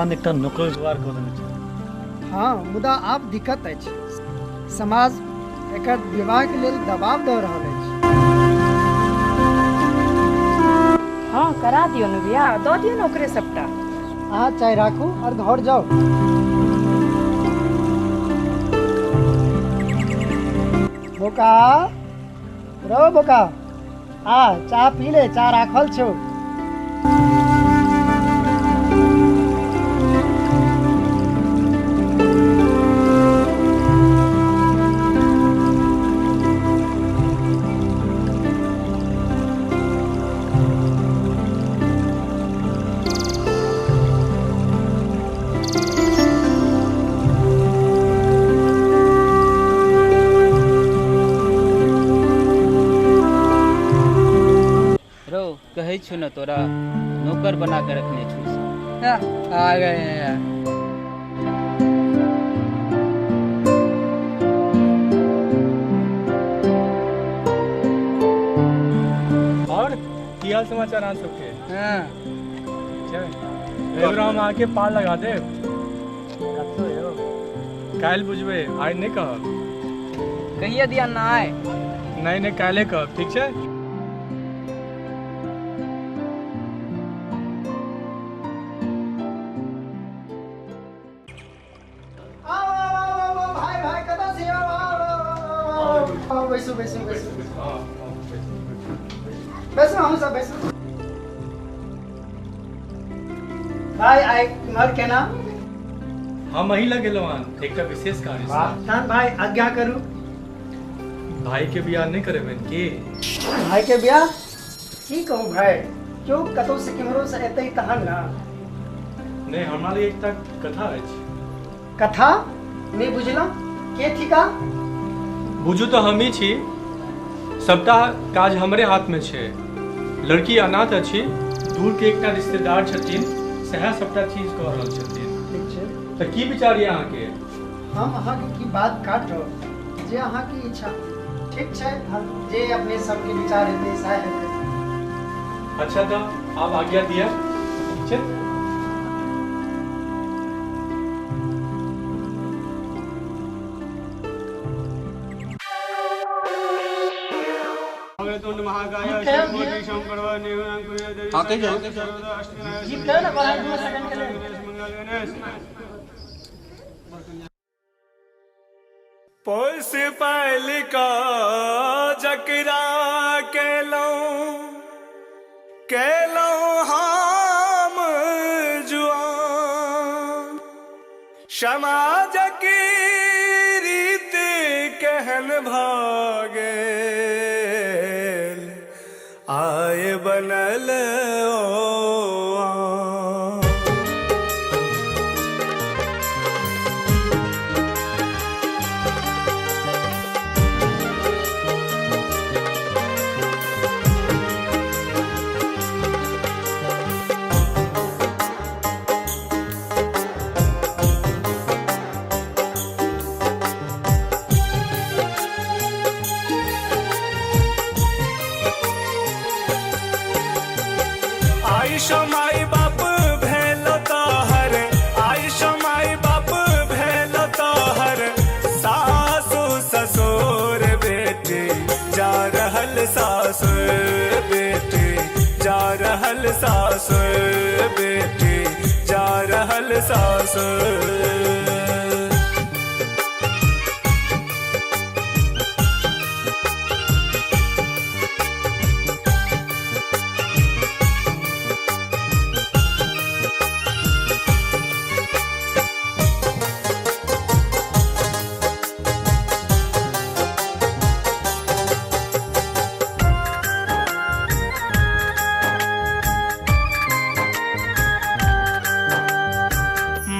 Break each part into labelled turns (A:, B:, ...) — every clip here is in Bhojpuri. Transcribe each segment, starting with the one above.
A: भगवान एक नौकर जुगाड़ कर देने चाहिए।
B: हाँ, मुदा आप दिक्कत अछि, समाज एकर विवाह के लेल दबाव दऽ रहल अछि।
C: हाँ, करा दियो न बियाह, दऽ दियो न ओकरे सबटा।
B: अहाँ चाय राखू और घर जाओ। बोका रो बोका, आ चाह पी ले, चाह राखल छौ।
D: कहे छु न तोरा नौकर बना के रखने छु।
E: आ गए हैं यार।
F: और की हाल समाचार आ सबके?
E: हाँ,
F: एबराम आके पार लगा दे। काल बुझबे, आज नहीं कह।
E: कहिए दिया ना आए।
F: नहीं नहीं, काले कह, ठीक है।
B: बैसो बैसो बैसो बैसो, हम सब बैसो। भाई आइ इम्हर केना?
F: हम महिला गेलवान एक विशेष कार्य से।
B: तहन भाई आज्ञा करू।
F: भाई के बियाह नहीं करे बहन की?
B: भाई के बियाह की कहूँ भाई, क्यों कतौ से किमरो से एतै तहन ना।
F: नहीं, हमारे एक तक कथा अछि।
B: कथा नहीं बुझलौ, के थिका?
F: बुझू तो हम ही छी, सबटा काज हमरे हाथ में छे। लड़की अनाथ अछि, दूर के एकटा रिश्तेदार छथिन, सह सबटा चीज कह रहल छथिन।
B: ठीक छै,
F: तो की विचार ये अहाँ के?
B: हम अहाँ की बात काटब, जे अहाँ की इच्छा। ठीक छै, हम जे अपने सबके विचार हेतै सह हेतै।
F: अच्छा तो आप आज्ञा दिया, ठीक छै।
G: पोस पाल का जकरा केलौं हम जुआन, समाज की रीत कहन भागे आय बनल माई बाप भेल तोहर, आयुष माई बाप भेल तोहर, सासु ससुर बेटी जा रहल सासुर बेटी जा रहल सासुर बेटी जा रहल सासुर।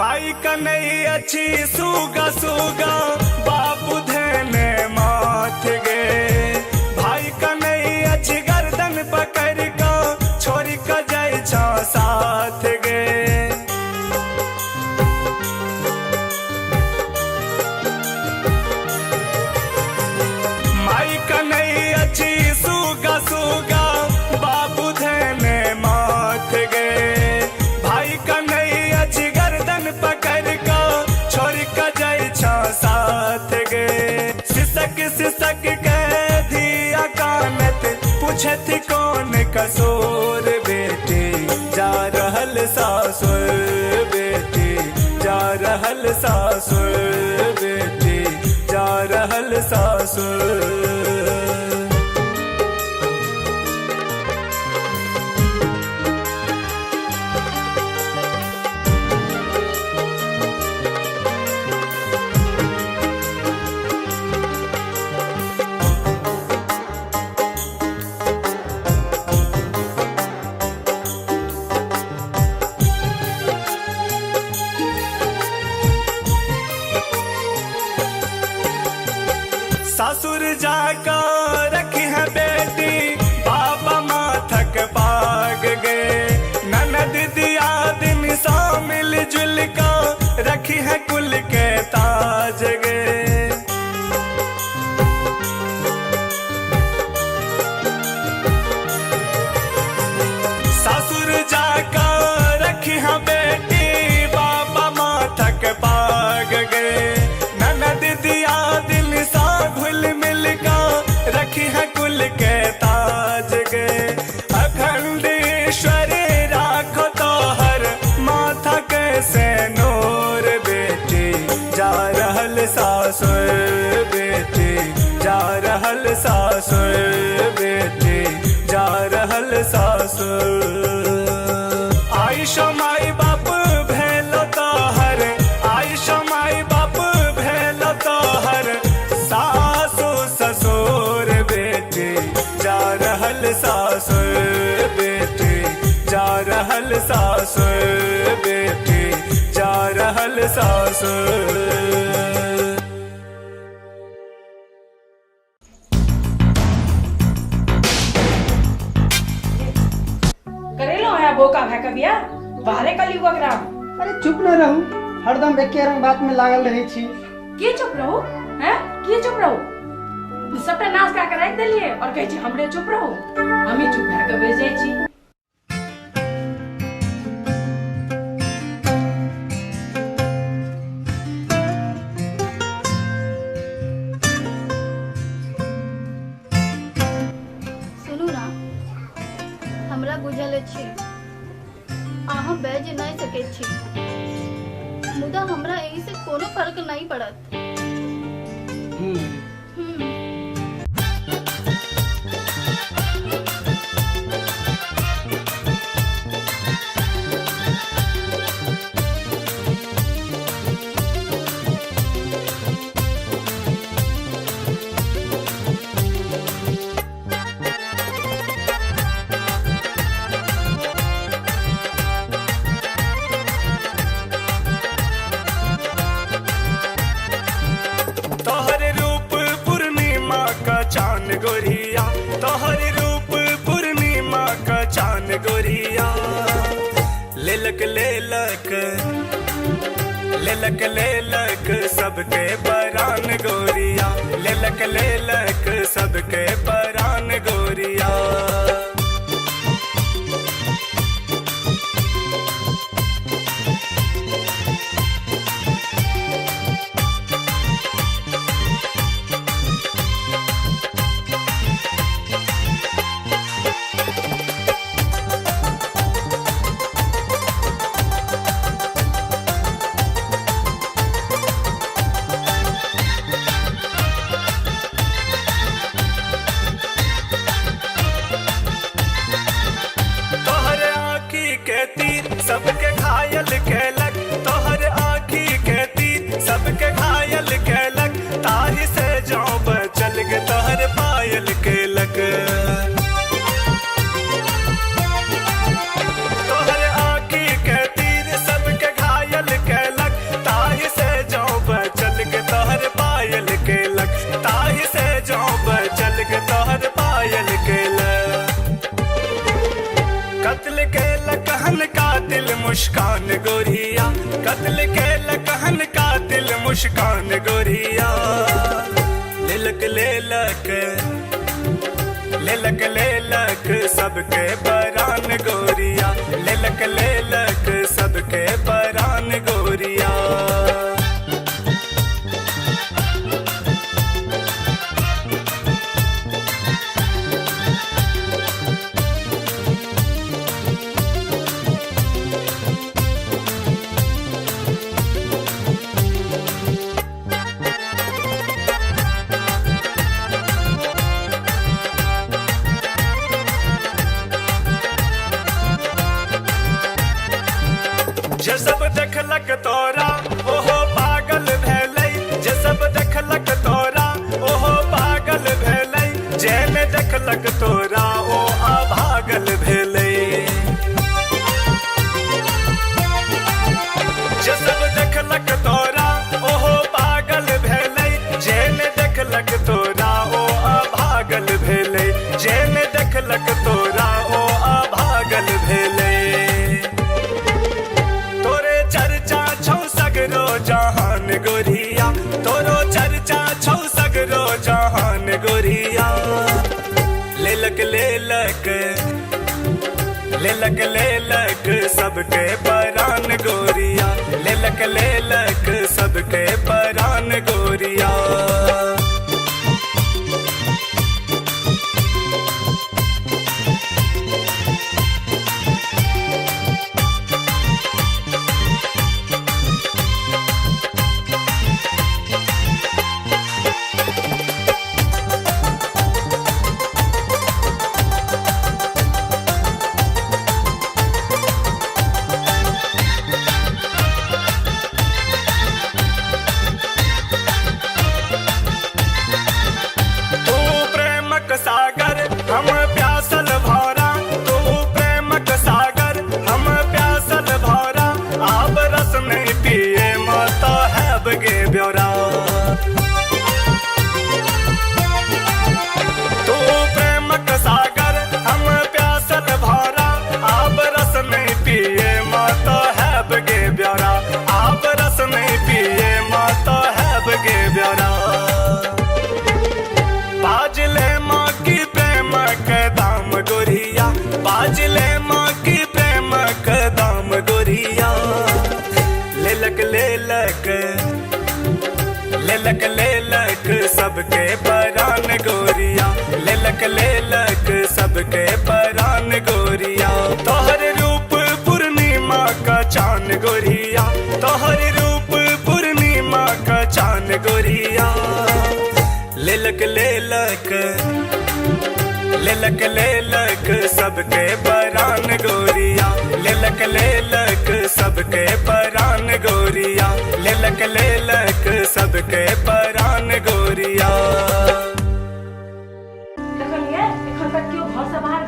G: माई कन्हैया साथ गए। सिसक सिसक के धिया कानत पूछे थी कौन कसूर बेटी जा रहल सासुर बेटी जा रहल सासुर बेटी जा रहल सासुर। सासुर जाकर रखी है बेटी बाबा माथक पाग गए। ननद दिया दिन सा मिल जुल का रखी है कुल के ताज गए। सासुर जाकर रखी है बेटी बाबा माथक पाग गए। ननद दिया दिल सा घुल मिल का रखी है कुल के ताज गए। अखंड ईश्वरी राखो तो हर माथा कैसे नूर बेटी जा रहल सासुर बेटी जा रहल सासुर बेटी जा रहल सासुर। आयुषो माई बाप भेलो तो हर आयुषो माई बाप भेलो तो हर सासु ससुर बेटी जा रहल सासुर बेटी जा रहल सासुर बेटी जा रहल सासुर।
C: करेलो है बोका है कबिया बाहरे कली वगरा।
B: अरे चुप न रहू, हरदम एके रंग बात में लागल रहे छी।
C: के चुप रहो हैं के चुप रहो सबटा नाश का कर देलिए और कहै छी हमरे चुप रहो। हम ही चुप है के बेच जाई छी।
H: सुनू ना, हमरा बुझल अछि अहाँ बेच नहीं सके छी, मुदा हमरा एही से कोनो फर्क नहीं पड़त।
G: चांद गोरिया तोहर रूप पूर्णिमा का चांद गोरिया लेलक लेलक लेलक लेलक सबके परान गोरिया लेलक लेलक सबके परान गोरिया। सबके घायल कैलक तोहर आँखी के तीर सबके घायल कैलक ताही से जाओ बचल के तोहर पायल कैलक। तोहर आँखी के तीर सबके घायल कैलक ताही से जाओ बचल के तोहर पायल कैलक ताही से जाओ बचल के तोहर पायल कैलक। कत्ल कैलक हन कातिल मुस्कान गोरिया कत्ल कैलक हन कातिल मुस्कान गोरिया लेलक लेलक लेलक लेलक सबके परान गोरिया लेलक लेलक सबके परान गोरिया। देखलक तोरा ओ अभागल भेलै जे सब देखलक तोरा ओहो पागल भेलै जे ने देखलक तोरा ओ अभागल भेलै जे ने देखलक तोरा ओ अभागल भेलै तोरे चर्चा छौ सगरो जहान गोरिया तोरो चर्चा छौ सगरो जहान गोरिया लेलक लेलक लेलक लेलक सबके परान गोरिया लेलक लेलक सबके परान गोरिया सागर हम प्यासल भौरा तू प्रेमक सागर हम प्यासल भौरा आब रस नहीं पिए मत हैब गे ब्योरा तू प्रेमक सागर हम प्यासल भौरा आब रस नहीं पिए मत हैब गे ब्योरा आब रस नहीं पिए मत हैब गे ब्योरा बाजले माँ की प्रेम के दाम गोरिया बाजले माँ की प्रेम के दाम गोरिया लेलक लेलक लेलक लेलक सबके परान गोरिया लेलक लेलक सबके परान गोरिया तोहर रूप पूर्णिमा का चांद गोरिया तोहर रूप पूर्णिमा का चांद गोरिया लेलक लेलक लेलक लेलक सबके परान गोरिया लेलक लेलक सबके परान गोरिया लेलक लेलक सबके परान गोरिया
C: देखलिए एखन तक क्यों घर से बाहर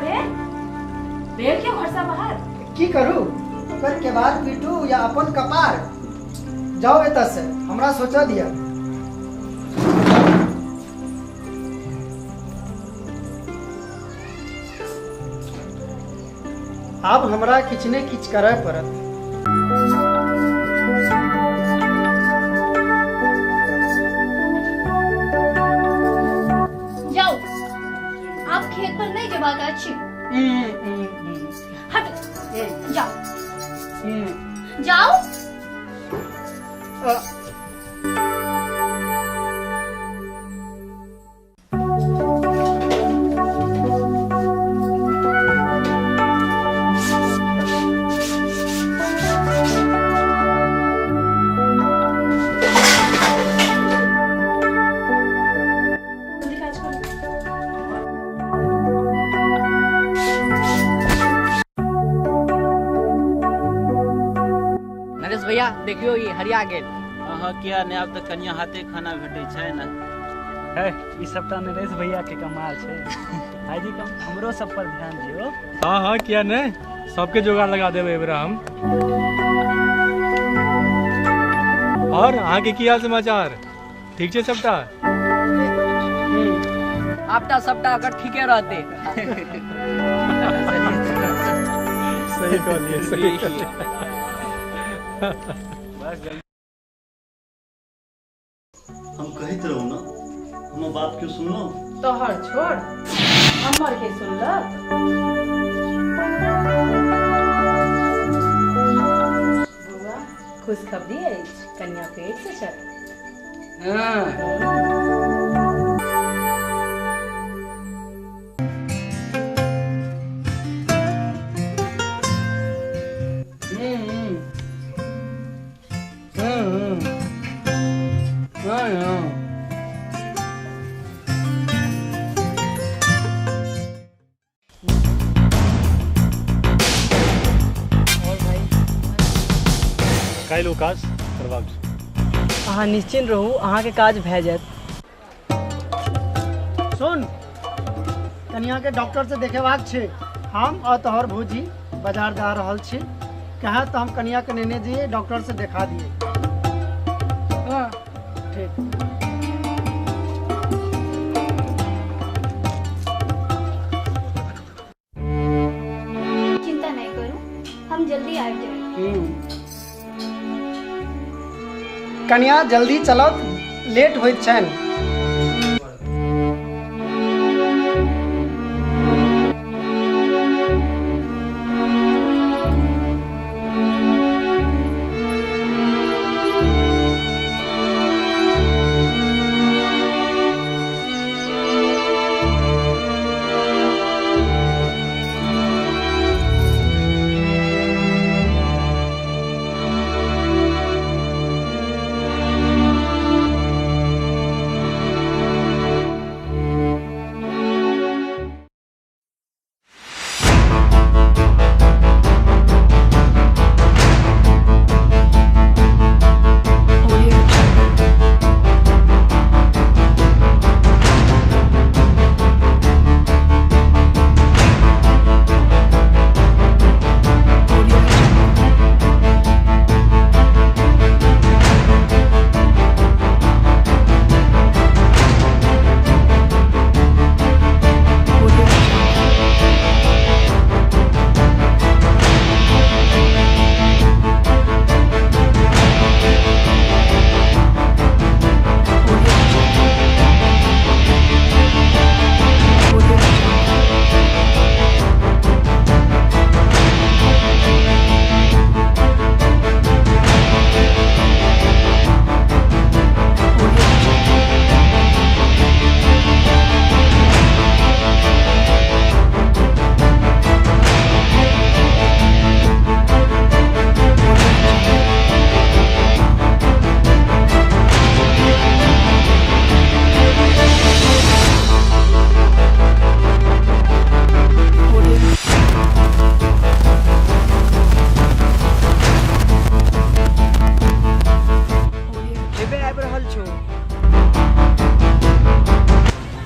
C: भेल क्यों घर से बाहर
B: की करू ओकर के बाद पीटू या अपन कपार जाओ एतऽ से हमरा सोचा दिया अब हमरा किछ ने किछ करे पड़त
H: जाओ आप खेत पर नहीं जबाक अछि हट जाओ जाओ
E: भैया देखियो ये हरिया गेल
D: अहाँ किया ने आब तक कनिया हाथे खाना भेटै छै ना
A: है ई सबटा नरेश भैया के कमाल छै भाईजी कम हमरो सब पर ध्यान दियो
F: हाँ हाँ किया नहीं सबके जुगाड़ लगा देवे एबरा हम और अहाँ के की हाल समाचार ठीक छै सबटा
E: आपटा सबटा अगर ठीके रहते
F: सही कहलिए सही कहलिए
I: हम कहते रहू ना हम बात क्यों सुनलो
C: तोहर छोड़ हमर के सुनलक बुआ खुशखबरी अछि कन्या पेट से छल
A: काल्हि ओ काज करबाक छै।
B: अहाँ निश्चिंत रहू, अहाँके काज भए जायत। सुन कनिया के डॉक्टर से देखेबाक छै। हम और तोहर भौजी बाजार जा रहल छी, कहे तो हम कनिया के नेने जाइए डॉक्टर से देखा दिए।
C: हाँ
B: ठीक।
H: चिंता नहीं करू, हम जल्दी आ जाए।
B: कनिया जल्दी चलो, लेट होइत छन।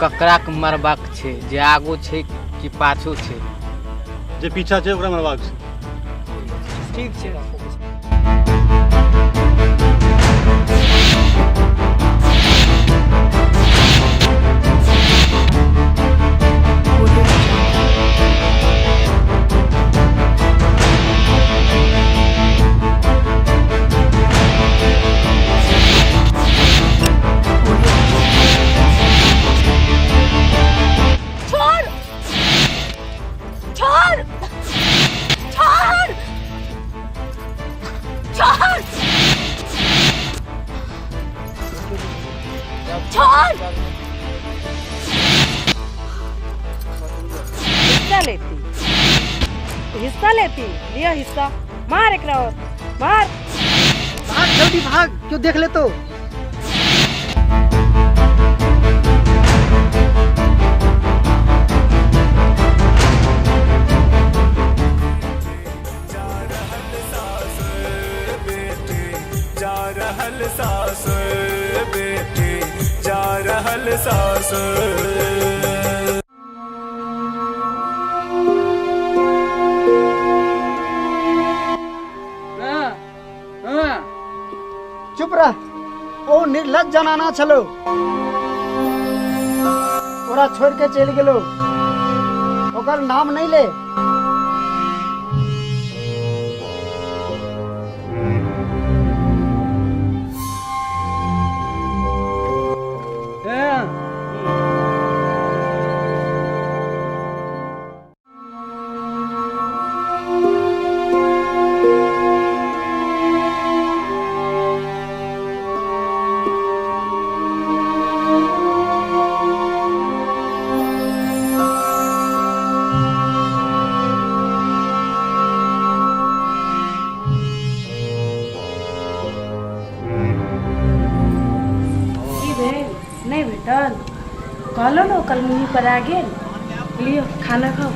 E: ककरा के मरबाक छै, जे आगू छै कि पाछू छै?
I: जे पीछा छै ओकरा मरबाक छै।
E: ठीक छै।
C: हिस्सा लेती लिया हिस्सा, मार एक और मार।
B: भाग जल्दी भाग, क्यों देख ले तो।
G: जा रहल सास बेटी, जा रहल सास।
B: चुप रह, ओ निर्लज जनाना छलो, ओरा छोड़ के चल गेलो, ओकर नाम नहीं ले।
C: नहीं भेटल, कहलो ना कल मुँह पर आ गेल। लियो खाना खाओ।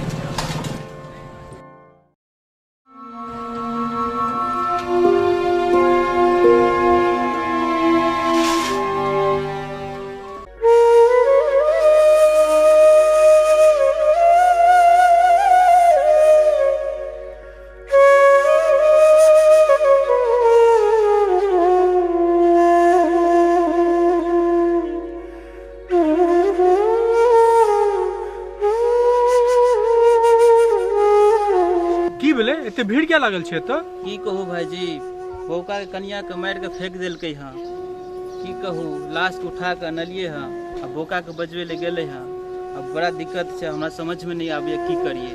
F: एते भीड़ क्या लागल छै तऽ?
D: की कहू भाईजी, बौका के कनिया के मार के फेंक देलकै हँ। की कहू, लाश के उठा के अनलिए हँ, आ बौका के बजबे ले गेले हँ। अब बड़ा दिक्कत छै, हमरा समझ में नहीं आबे की करिए।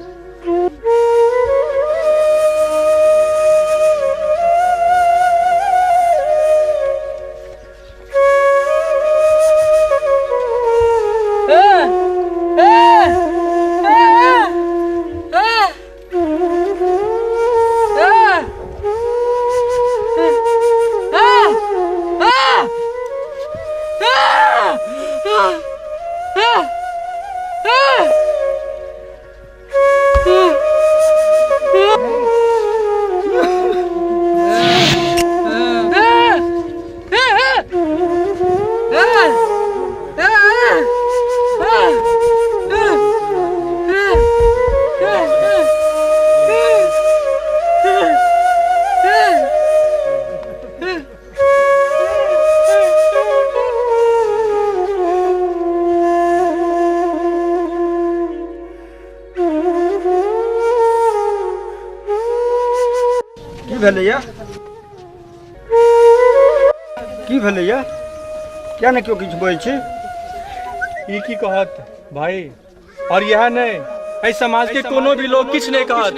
J: की भेलैया? की भेलैया? क्या ने क्यों किछु बोलै छी?
F: ई की कहत भाई? और यह नहीं, एहि समाज के कोनो भी लोग किछ नहीं कहत।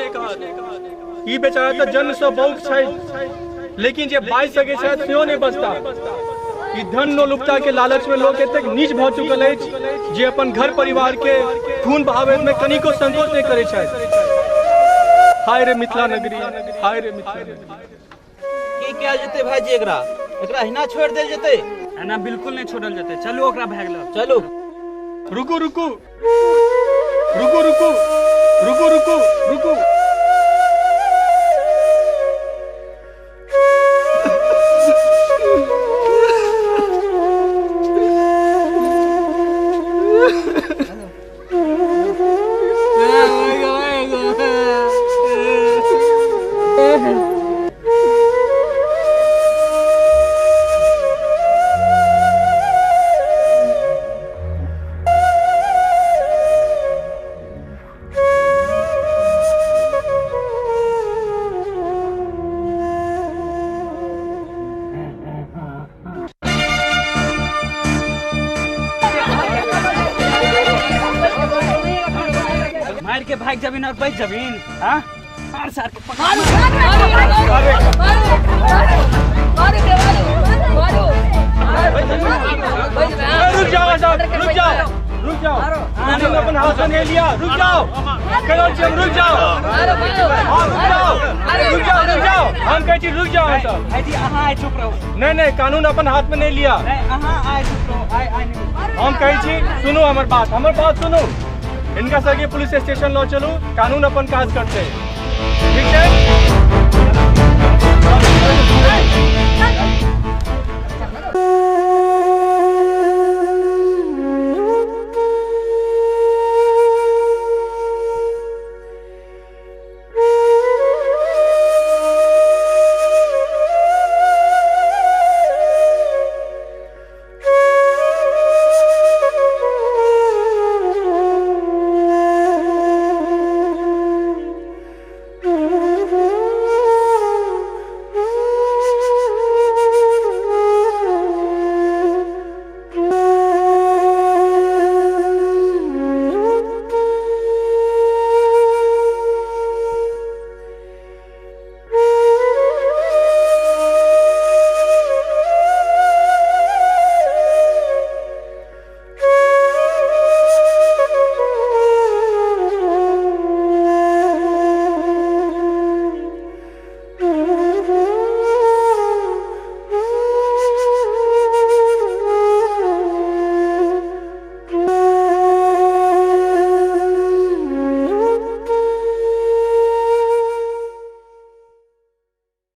F: ई बेचारा तऽ जन्म से बहुत छै, लेकिन जे बाजि सकै छै सेहो नहीं बचता। ई धन लोलुपता के लालच में लोग एतेक नीच भऽ चुकल अछि जे अपन घर परिवार के खून बहावे में कनिको संकोच नहीं करै छथि। हाय रे मिथिला नगरी, हाय रे मिथिला नगरी।
D: की क्या जेते भाईजी? एकरा हिना छोड़ देल जेते?
A: एना बिल्कुल नहीं छोड़ल जेते। चलू ओकरा भाग लो।
D: चलू।
F: रुकू रुकू रुकू रुकू रुकू रुकू रुकू।
A: मार के भाग जमीन और बच जमीन। हाँ मार सार के
F: रुक जाओ साहब, रुक जाओ रुक जाओ। कानून अपन हाथ में ले लिया, रुक जाओ। कहो छी हम रुक जाओ। हाँ रुक जाओ रुक जाओ रुक जाओ। हम कहै छी रुक जाओ साहब।
A: भाईजी अहाँ आए चुप रहो।
F: नहीं कानून अपन हाथ में नहीं लिया।
A: नहीं अहाँ आए चुप रहो। आए
F: हम कहै छी सुनो हमर बात सुनो। इनका सगे पुलिस स्टेशन लो चलू, कानून अपन काज करते। ठीक है?